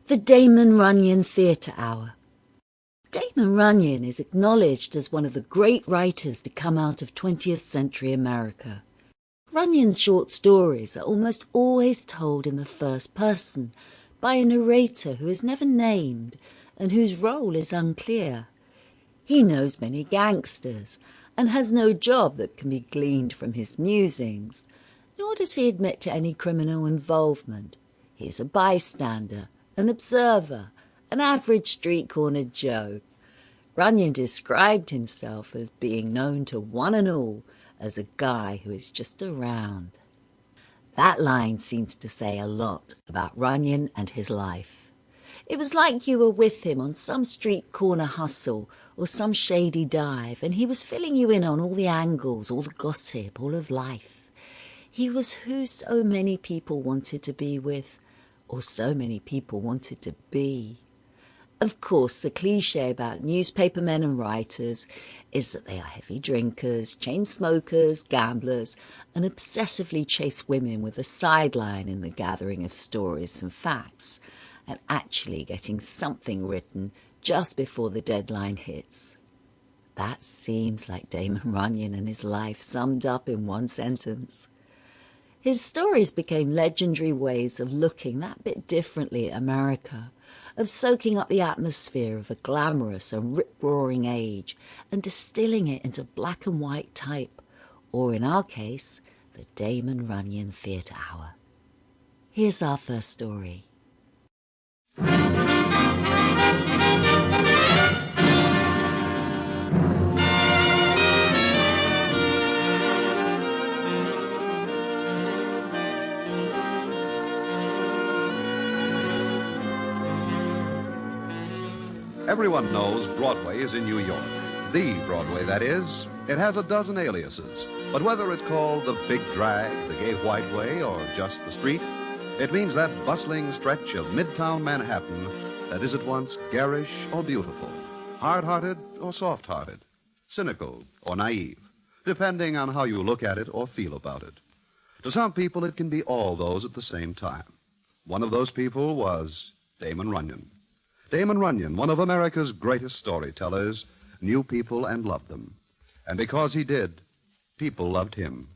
The Damon Runyon Theatre Hour. Damon Runyon is acknowledged as one of the great writers to come out of 20th century America. Runyon's short stories are almost always told in the first person by a narrator who is never named and whose role is unclear. He knows many gangsters and has no job that can be gleaned from his musings, nor does he admit to any criminal involvement. He is a bystander, an observer, an average street-corner Joe. Runyon described himself as being known to one and all as a guy who is just around. That line seems to say a lot about Runyon and his life. It was like you were with him on some street corner hustle or some shady dive, and he was filling you in on all the angles, all the gossip, all of life. He was who so many people wanted to be with, or so many people wanted to be. Of course, the cliché about newspapermen and writers is that they are heavy drinkers, chain smokers, gamblers, and obsessively chase women with a sideline in the gathering of stories and facts, and actually getting something written just before the deadline hits. That seems like Damon Runyon and his life summed up in one sentence. His stories became legendary ways of looking that bit differently at America, of soaking up the atmosphere of a glamorous and rip-roaring age and distilling it into black and white type, or in our case, the Damon Runyon Theatre Hour. Here's our first story. Everyone knows Broadway is in New York. The Broadway, that is. It has a dozen aliases. But whether it's called the Big Drag, the Gay White Way, or just the Street, it means that bustling stretch of midtown Manhattan that is at once garish or beautiful, hard-hearted or soft-hearted, cynical or naive, depending on how you look at it or feel about it. To some people, it can be all those at the same time. One of those people was Damon Runyon. Damon Runyon, one of America's greatest storytellers, knew people and loved them. And because he did, people loved him.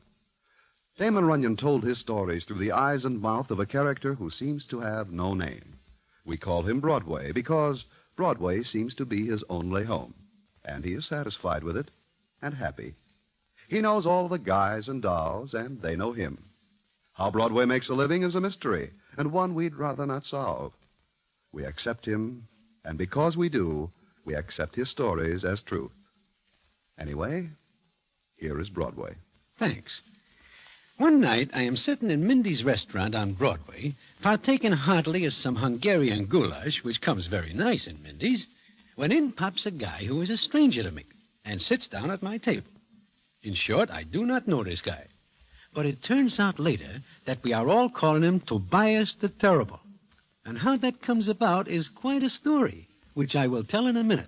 Damon Runyon told his stories through the eyes and mouth of a character who seems to have no name. We call him Broadway because Broadway seems to be his only home. And he is satisfied with it and happy. He knows all the guys and dolls, and they know him. How Broadway makes a living is a mystery, and one we'd rather not solve. We accept him, and because we do, we accept his stories as truth. Anyway, here is Broadway. Thanks. One night, I am sitting in Mindy's restaurant on Broadway, partaking heartily of some Hungarian goulash, which comes very nice in Mindy's, when in pops a guy who is a stranger to me and sits down at my table. In short, I do not know this guy. But it turns out later that we are all calling him Tobias the Terrible. And how that comes about is quite a story, which I will tell in a minute.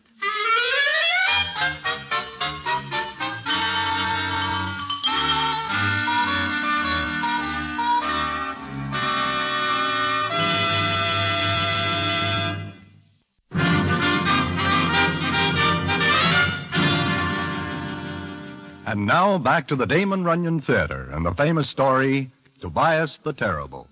And now back to the Damon Runyon Theater and the famous story, Tobias the Terrible.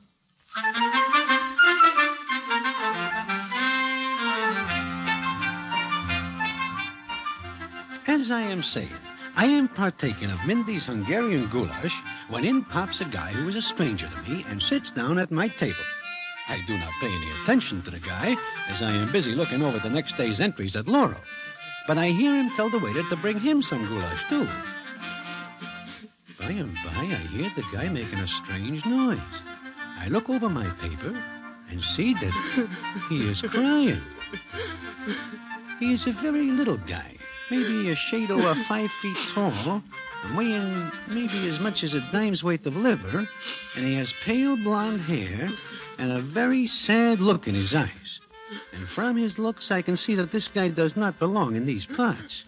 As I am saying, I am partaking of Mindy's Hungarian goulash when in pops a guy who is a stranger to me and sits down at my table. I do not pay any attention to the guy, as I am busy looking over the next day's entries at Laurel. But I hear him tell the waiter to bring him some goulash, too. By and by, I hear the guy making a strange noise. I look over my paper and see that he is crying. He is a very little guy, maybe a shade over 5 feet tall, and weighing maybe as much as a dime's worth of liver, and he has pale blonde hair and a very sad look in his eyes. And from his looks, I can see that this guy does not belong in these parts.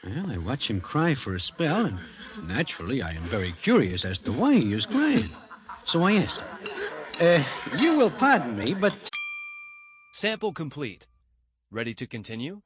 Well, I watch him cry for a spell, and naturally I am very curious as to why he is crying. So I asked him, you will pardon me, but Sample complete. Ready to continue?